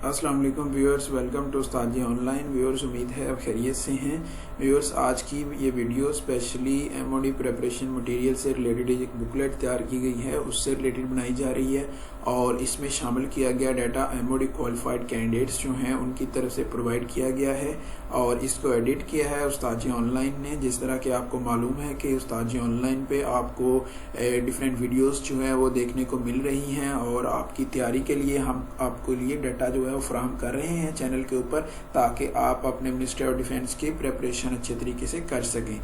अस्सलाम वालेकुम viewers, welcome to Ustad online. Viewers, उम्मीद है आप खैरियत से हैं। व्यूअर्स, आज की ये video specially MoD preparation material से रिलेटेड एक बुकलेट तैयार की गई है, उससे रिलेटेड बनाई जा रही है और इसमें शामिल किया गया डाटा एमओडी क्वालिफाइड कैंडिडेट्स जो हैं उनकी तरफ से प्रोवाइड किया गया है और इसको एडिट किया है उस्ताद ऑनलाइन ने। जिस तरह के आपको मालूम है कि उस्ताद ऑनलाइन पे आपको डिफरेंट वीडियोस जो है वो देखने को मिल रही हैं और आपकी तैयारी के लिए हम आपको लिए डाटा जो है वो फराहम कर रहे हैं चैनल के ऊपर, ताकि आप अपने मिनिस्ट्री ऑफ डिफेंस की प्रिपरेशन अच्छे तरीके से कर सकें।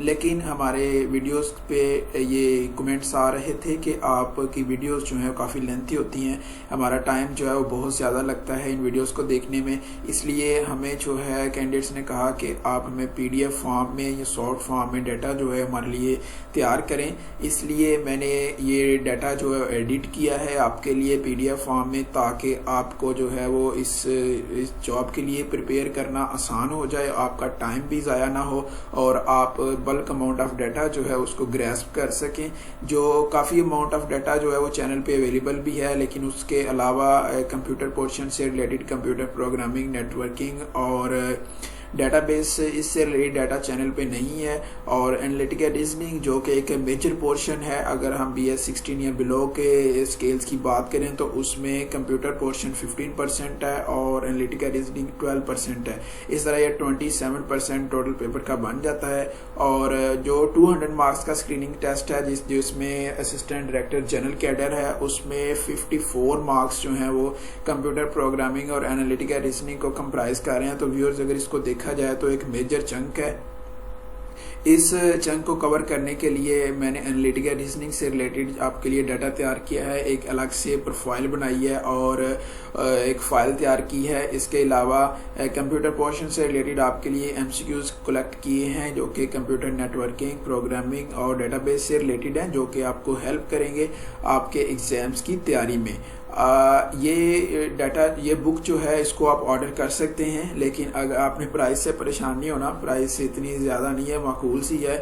लेकिन हमारे वीडियोस पे ये कमेंट्स आ रहे थे कि आपकी वीडियोस जो है काफ़ी लेंथी होती हैं, हमारा टाइम जो है वो बहुत ज़्यादा लगता है इन वीडियोस को देखने में। इसलिए हमें जो है कैंडिडेट्स ने कहा कि आप हमें पीडीएफ फॉर्म में या शॉर्ट फॉर्म में डाटा जो है हमारे लिए तैयार करें। इसलिए मैंने ये डाटा जो है एडिट किया है आपके लिए पीडीएफ फॉर्म में, ताकि आपको जो है वो इस जॉब के लिए प्रिपेयर करना आसान हो जाए, आपका टाइम भी ज़ाया ना हो और आप बल्क अमाउंट ऑफ डाटा जो है उसको ग्रैस्प कर सकें। जो काफ़ी अमाउंट ऑफ डाटा जो है वो चैनल पे अवेलेबल भी है, लेकिन उसके अलावा कंप्यूटर पोर्शन से रिलेटेड कंप्यूटर प्रोग्रामिंग, नेटवर्किंग और डाटाबेस इससे रिलेटेड डाटा चैनल पे नहीं है। और एनालिटिकल रीजनिंग जो कि एक मेजर पोर्शन है, अगर हम BS16 या बिलो के स्केल्स की बात करें तो उसमें कंप्यूटर पोर्शन 15% है और एनालिटिकल रीजनिंग 12% है। इस तरह यह 27% टोटल पेपर का बन जाता है। और जो 200 मार्क्स का स्क्रीनिंग टेस्ट है जिसमें असिस्टेंट डायरेक्टर जनरल कैडर है, उसमें 54 मार्क्स जो हैं वो कंप्यूटर प्रोग्रामिंग और एनालिटिकल रीजनिंग को कंप्राइज कर रहे हैं। तो व्यूअर्स, अगर इसको देखा जाए तो एक मेजर चंक है। इस चंक को कवर करने के लिए मैंने एनालिटिकल रीजनिंग से रिलेटेड आपके लिए डाटा तैयार किया है, एक अलग से प्रोफाइल बनाई है और एक फाइल तैयार की है। इसके अलावा कंप्यूटर पोर्शन से रिलेटेड आपके लिए MCQs कलेक्ट किए हैं जो कि कंप्यूटर नेटवर्किंग, प्रोग्रामिंग और डेटाबेस से रिलेटेड हैं, जो कि आपको हेल्प करेंगे आपके एग्जाम्स की तैयारी में। ये डाटा, ये बुक जो है इसको आप ऑर्डर कर सकते हैं, लेकिन अगर आपने प्राइस से परेशान नहीं होना, प्राइस इतनी ज़्यादा नहीं है, माकूल सी है।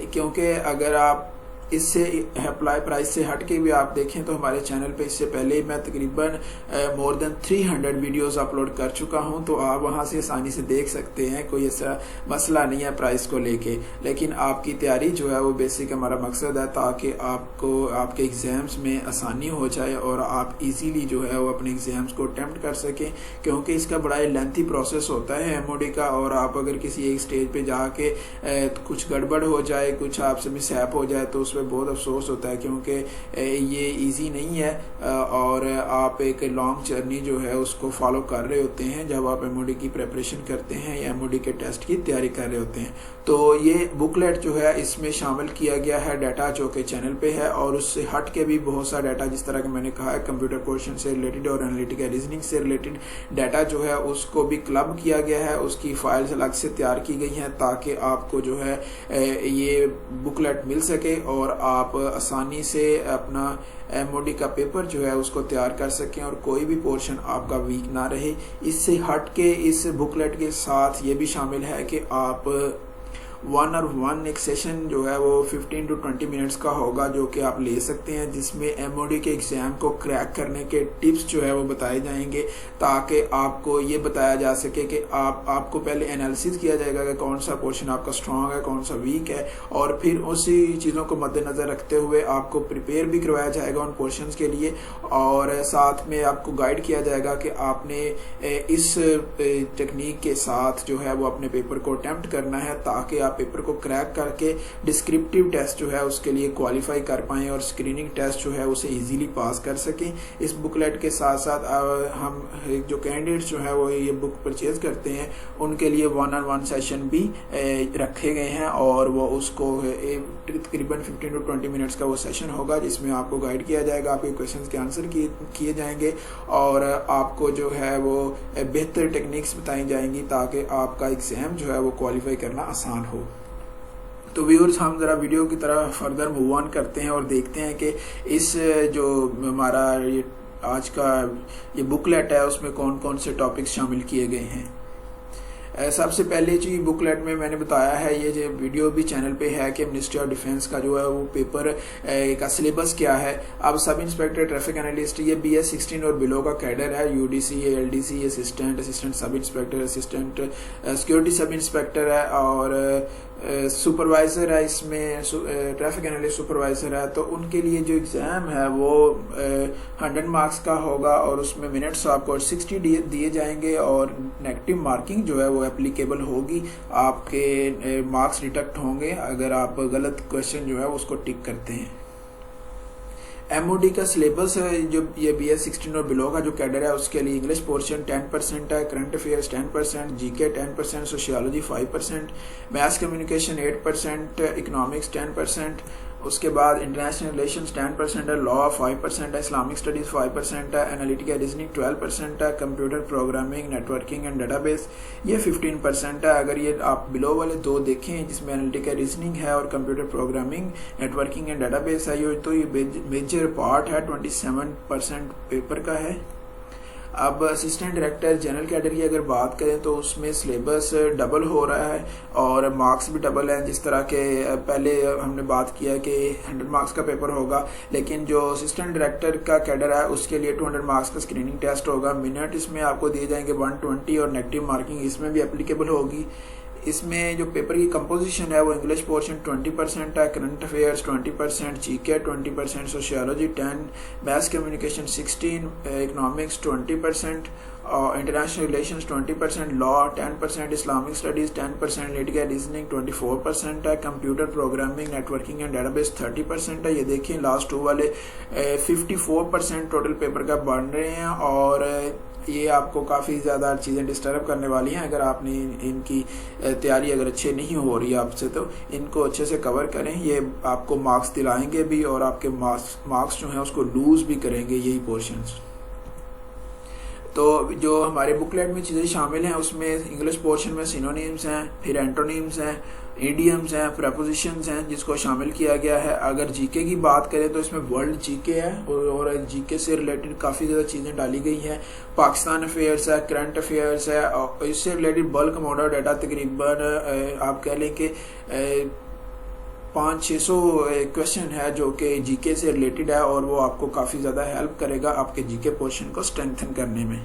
क्योंकि अगर आप इससे अप्लाई प्राइस से हट के भी आप देखें तो हमारे चैनल पे इससे पहले मैं तकरीबन मोर देन 300 वीडियोस अपलोड कर चुका हूं, तो आप वहां से आसानी से देख सकते हैं, कोई ऐसा मसला नहीं है प्राइस को लेके। लेकिन आपकी तैयारी जो है वो बेसिक हमारा मकसद है, ताकि आपको आपके एग्जाम्स में आसानी हो जाए और आप इजीली जो है वो अपने एग्जाम्स को अटेम्प्ट कर सकें। क्योंकि इसका बड़ा लेंथी प्रोसेस होता है एमओडी का, और आप अगर किसी एक स्टेज पे जाके कुछ गड़बड़ हो जाए, कुछ आपसे मिसहैप हो जाए तो बहुत अफसोस होता है, क्योंकि ये इजी नहीं है और आप एक लॉन्ग जर्नी जो है उसको फॉलो कर रहे होते हैं जब आप एमओडी की प्रिपरेशन करते हैं या एमओडी के टेस्ट की तैयारी कर रहे होते हैं। तो ये बुकलेट जो है इसमें शामिल किया गया है डाटा जो कि चैनल पे है, और उससे हट के भी बहुत सा डाटा, जिस तरह कि मैंने कहा है कंप्यूटर क्वेश्चन से रिलेटेड और एनालिटिकल रीजनिंग से रिलेटेड डाटा जो है उसको भी क्लब किया गया है, उसकी फाइल्स अलग से तैयार की गई हैं ताकि आपको जो है ये बुकलेट मिल सके और आप आसानी से अपना एमओडी का पेपर जो है उसको तैयार कर सकें और कोई भी पोर्शन आपका वीक ना रहे। इससे हट के इस बुकलेट के साथ ये भी शामिल है कि आप 1 एक सेशन जो है वो 15 to 20 मिनट्स का होगा, जो कि आप ले सकते हैं, जिसमें एमओडी के एग्जाम को क्रैक करने के टिप्स जो है वो बताए जाएंगे, ताकि आपको ये बताया जा सके कि आपको पहले एनालिसिस किया जाएगा कि कौन सा पोर्शन आपका स्ट्रांग है, कौन सा वीक है, और फिर उसी चीज़ों को मद्देनजर रखते हुए आपको प्रिपेयर भी करवाया जाएगा उन पोर्शंस के लिए, और साथ में आपको गाइड किया जाएगा कि आपने इस टेक्निक के साथ जो है वो अपने पेपर को अटेम्प्ट करना है, ताकि पेपर को क्रैक करके डिस्क्रिप्टिव टेस्ट जो है उसके लिए क्वालिफाई कर पाएं और स्क्रीनिंग टेस्ट जो है उसे इजीली पास कर सकें। इस बुकलेट के साथ साथ हम जो कैंडिडेट्स जो है वो ये बुक परचेज करते हैं उनके लिए 1-on-1 सेशन भी रखे गए हैं, और वो उसको तकरीबन 15 to 20 मिनट्स का वो सेशन होगा, जिसमें आपको गाइड किया जाएगा, आपके क्वेश्चंस के आंसर किए जाएंगे और आपको जो है वो बेहतर टेक्निक्स बताई जाएंगी, ताकि आपका एग्जाम जो है वो क्वालिफाई करना आसान हो। तो व्यूअर्स, हम ज़रा वीडियो की तरफ फर्दर मूव ऑन करते हैं और देखते हैं कि इस जो हमारा ये आज का ये बुकलेट है उसमें कौन कौन से टॉपिक्स शामिल किए गए हैं। सबसे पहले जी बुकलेट में मैंने बताया है, ये जो वीडियो भी चैनल पे है कि मिनिस्ट्री ऑफ डिफेंस का जो है वो पेपर का सिलेबस क्या है। अब सब इंस्पेक्टर ट्रैफिक एनालिस्ट ये BS 16 और बिलो का कैडर है, UDC LDC assistant sub inspector, assistant security sub inspector है और सुपरवाइजर है, इसमें ट्रैफिक एनालिस्ट सुपरवाइजर है। तो उनके लिए जो एग्जाम है वो 100 मार्क्स का होगा और उसमें मिनट्स आपको 60 दिए जाएंगे और नेगेटिव मार्किंग जो है वो एप्लीकेबल होगी। आपके मार्क्स डिडक्ट होंगे अगर आप गलत क्वेश्चन जो है उसको टिक करते हैं। MOD का सिलेबस है जो ये BS 16 और बिलो का जो कैडर है उसके लिए इंग्लिश पोर्शन 10% है, current affairs 10%, GK 10%, sociology 5%, maths communication 8%, economics 10%, उसके बाद इंटरनेशनल रिलेशंस 10% है, लॉ 5% है, इस्लामिक स्टडीज 5% है, एनालिटिकल रीजनिंग 12% है, computer programming networking and database ये 15% है। अगर ये आप बिलो वाले दो देखें जिसमें एनालिटिकल रीजनिंग है और computer programming networking and database है, ये तो ये मेजर पार्ट है, 27% पेपर का है। अब असिस्टेंट डायरेक्टर जनरल कैडर की अगर बात करें तो उसमें सिलेबस डबल हो रहा है और मार्क्स भी डबल है। जिस तरह के पहले हमने बात किया कि 100 मार्क्स का पेपर होगा, लेकिन जो असिस्टेंट डायरेक्टर का कैडर है उसके लिए 200 मार्क्स का स्क्रीनिंग टेस्ट होगा। मिनट इसमें आपको दिए जाएंगे 120 और नेगेटिव मार्किंग इसमें भी एप्लीकेबल होगी। इसमें जो पेपर की कंपोजिशन है वो इंग्लिश पोर्शन 20% है, current affairs 20%, GK 20%, sociology 10, maths communication 16, economics 20%, international relations 20%, law 10%, Islamic studies 10%, analytical reasoning 24% है, computer programming networking and database 30% है। ये देखिए लास्ट 2 वाले 54% टोटल पेपर का बन रहे हैं और ये आपको काफ़ी ज़्यादा चीज़ें डिस्टर्ब करने वाली हैं। अगर आपने इनकी तैयारी अगर अच्छे नहीं हो रही आपसे तो इनको अच्छे से कवर करें, ये आपको मार्क्स दिलाएंगे भी और आपके मार्क्स जो हैं उसको लूज भी करेंगे यही पोर्शंस। तो जो हमारे बुकलेट में चीज़ें शामिल हैं उसमें इंग्लिश पोर्शन में सिनोनिम्स हैं, फिर एंटोनिम्स हैं, इडियम्स हैं, प्रपोजिशंस हैं जिसको शामिल किया गया है। अगर GK की बात करें तो इसमें वर्ल्ड GK है और GK से रिलेटेड काफ़ी ज़्यादा चीज़ें डाली गई हैं। पाकिस्तान अफेयर्स है, करंट अफेयर्स है और इससे related bulk amount of data तकरीबन आप कह लें कि 500-600 क्वेश्चन है जो कि GK से रिलेटेड है और वो आपको काफ़ी ज़्यादा हेल्प करेगा आपके GK पोर्शन को स्ट्रेंथन करने में।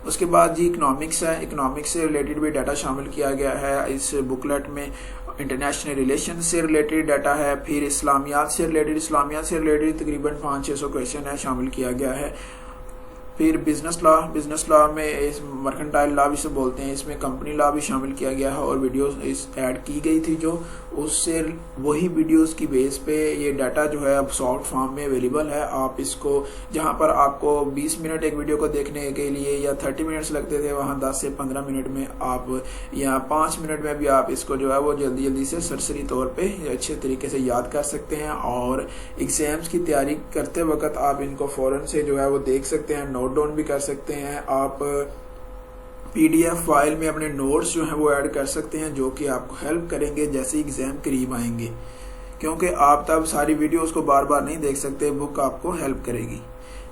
उसके बाद जी इकोनॉमिक्स है, इकोनॉमिक्स से रिलेटेड भी डाटा शामिल किया गया है इस बुकलेट में। इंटरनेशनल रिलेशन से रिलेटेड डाटा है, फिर इस्लामियात से रिलेटेड तकरीबन 500-600 क्वेश्चन है शामिल किया गया है। फिर बिजनेस लॉ में इस मर्केंटाइल लॉ भी से बोलते हैं, इसमें कंपनी लॉ भी शामिल किया गया है और वीडियोस इस ऐड की गई थी जो उससे वही वीडियोस की बेस पे ये डाटा जो है अब सॉफ्ट फॉर्म में अवेलेबल है। आप इसको जहां पर आपको 20 मिनट एक वीडियो को देखने के लिए या 30 मिनट्स लगते थे वहां 10 से 15 मिनट में आप या 5 मिनट में भी आप इसको जो है वो जल्दी से सरसरी तौर पे अच्छे तरीके से याद कर सकते हैं और एग्जाम्स की तैयारी करते वक्त आप इनको फौरन से जो है वो देख सकते हैं, नोट डाउन भी कर सकते हैं। आप PDF फाइल में अपने नोट्स जो हैं वो ऐड कर सकते हैं जो कि आपको हेल्प करेंगे जैसे एग्जाम करीब आएंगे, क्योंकि आप तब सारी वीडियोस को बार बार नहीं देख सकते, बुक आपको हेल्प करेगी।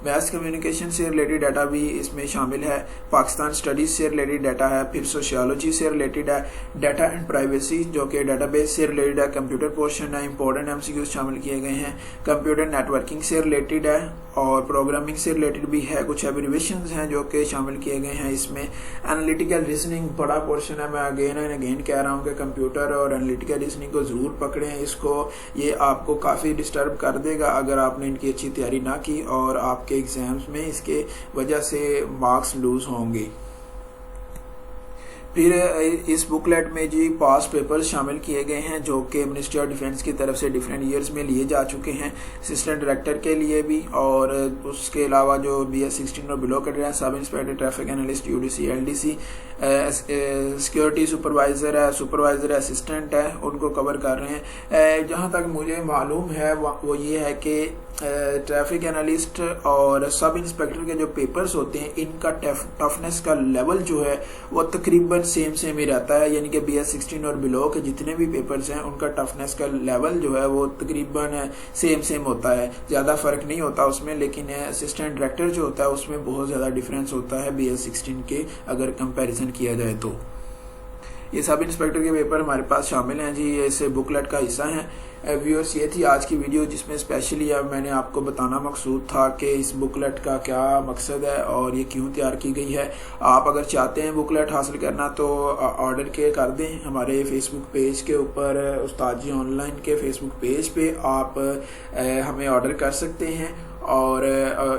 मैथ्स कम्युनिकेशन से रिलेटेड डाटा भी इसमें शामिल है, पाकिस्तान स्टडीज से रिलेटेड डाटा है, फिर सोशियोलॉजी से रिलेटेड है, डाटा एंड प्राइवेसी जो कि डाटाबेस से रिलेटेड है, कंप्यूटर पोर्शन है, इंपॉर्टेंट MCQs शामिल किए गए हैं, कंप्यूटर नेटवर्किंग से रिलेटेड है और प्रोग्रामिंग से रिलेटेड भी है, कुछ एब्रिविएशंस हैं जो कि शामिल किए गए हैं इसमें। एनालिटिकल रीजनिंग बड़ा पोर्शन है, मैं अगेन एंड अगेन कह रहा हूँ कि कंप्यूटर और एनालिटिकल रीजनिंग को जरूर पकड़ें इसको, ये आपको काफ़ी डिस्टर्ब कर देगा अगर आपने इनकी अच्छी तैयारी ना की और आपके एग्जाम्स में इसके वजह से मार्क्स लूज होंगे। फिर इस बुकलेट में जी पास पेपर्स शामिल किए गए हैं जो कि मिनिस्ट्री ऑफ डिफेंस की तरफ से डिफरेंट ईयर्स में लिए जा चुके हैं, असिस्टेंट डायरेक्टर के लिए भी और उसके अलावा जो BS 16 और बिलो कैडर है, sub inspector traffic analyst UDC LDC security supervisor है, असिस्टेंट है, उनको कवर कर रहे हैं। जहाँ तक मुझे मालूम है वो ये है कि ट्रैफिक एनालिस्ट और सब इंस्पेक्टर के जो पेपर्स होते हैं इनका टफनेस का लेवल जो है वो तकरीबन सेम ही रहता है, यानी कि BS 16 और बिलो के जितने भी पेपर्स हैं उनका टफनेस का लेवल जो है वो तकरीबन सेम होता है, ज़्यादा फर्क नहीं होता उसमें। लेकिन असिस्टेंट डायरेक्टर जो होता है उसमें बहुत ज़्यादा डिफरेंस होता है BS 16 के अगर कंपैरिजन किया जाए तो। ये सब इंस्पेक्टर के पेपर हमारे पास शामिल हैं जी, ये इस बुकलेट का हिस्सा हैं। व्यूअर्स, ये थी आज की वीडियो जिसमें स्पेशली अब मैंने आपको बताना मकसूद था कि इस बुकलेट का क्या मकसद है और ये क्यों तैयार की गई है। आप अगर चाहते हैं बुकलेट हासिल करना तो ऑर्डर के कर दें हमारे फेसबुक पेज के ऊपर, उस्ताद जी ऑनलाइन के फेसबुक पेज पे आप हमें ऑर्डर कर सकते हैं और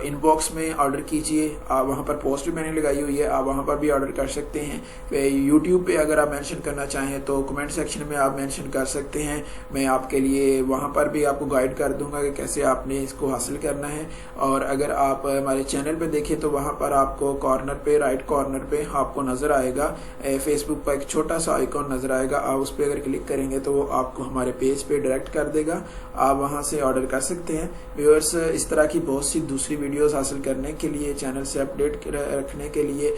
इनबॉक्स में ऑर्डर कीजिए। आप वहाँ पर पोस्ट भी मैंने लगाई हुई है, आप वहाँ पर भी ऑर्डर कर सकते हैं। यूट्यूब पे अगर आप मेंशन करना चाहें तो कमेंट सेक्शन में आप मेंशन कर सकते हैं, मैं आपके लिए वहाँ पर भी आपको गाइड कर दूंगा कि कैसे आपने इसको हासिल करना है। और अगर आप हमारे चैनल पे देखें तो वहाँ पर आपको कॉर्नर पे, राइट कॉर्नर पे आपको नज़र आएगा फेसबुक पर एक छोटा सा आइकॉन नज़र आएगा। आप उस पर अगर क्लिक करेंगे तो वो आपको हमारे पेज पे डायरेक्ट कर देगा, आप वहाँ से ऑर्डर कर सकते हैं। व्यूअर्स, इस तरह की बहुत सी दूसरी वीडियोस हासिल करने के लिए, चैनल से अपडेट रखने के लिए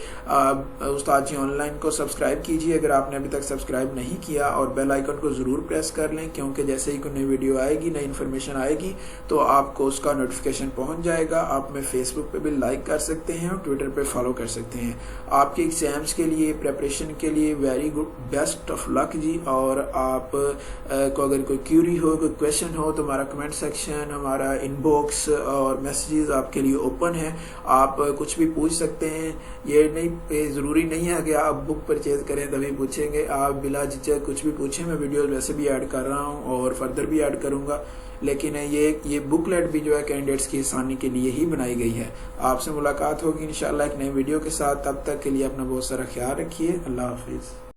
उस्ताद जी ऑनलाइन को सब्सक्राइब कीजिए अगर आपने अभी तक सब्सक्राइब नहीं किया, और बेल आइकन को ज़रूर प्रेस कर लें, क्योंकि जैसे ही कोई नई वीडियो आएगी, नई इन्फॉर्मेशन आएगी तो आपको उसका नोटिफिकेशन पहुंच जाएगा। आप हमें फेसबुक पे भी लाइक कर सकते हैं और ट्विटर पे फॉलो कर सकते हैं। आपके एग्जाम्स के लिए, प्रेपरेशन के लिए very good, best of luck जी। और आप को अगर कोई क्यूरी हो, कोई क्वेश्चन हो तो हमारा कमेंट सेक्शन, हमारा इनबॉक्स और मैसेजेस आपके लिए ओपन है, आप कुछ भी पूछ सकते हैं। ये नहीं, ज़रूरी नहीं है कि आप बुक परचेज करें तभी पूछेंगे, आप बिला झिझक कुछ भी पूछें। मैं वीडियो वैसे भी ऐड कर रहा हूँ और फर्दर भी ऐड करूँगा, लेकिन ये बुकलेट भी जो है कैंडिडेट्स की आसानी के लिए ही बनाई गई है। आपसे मुलाकात होगी इंशाल्लाह एक नई वीडियो के साथ, तब तक के लिए अपना बहुत सारा ख्याल रखिए। अल्लाह हाफिज़।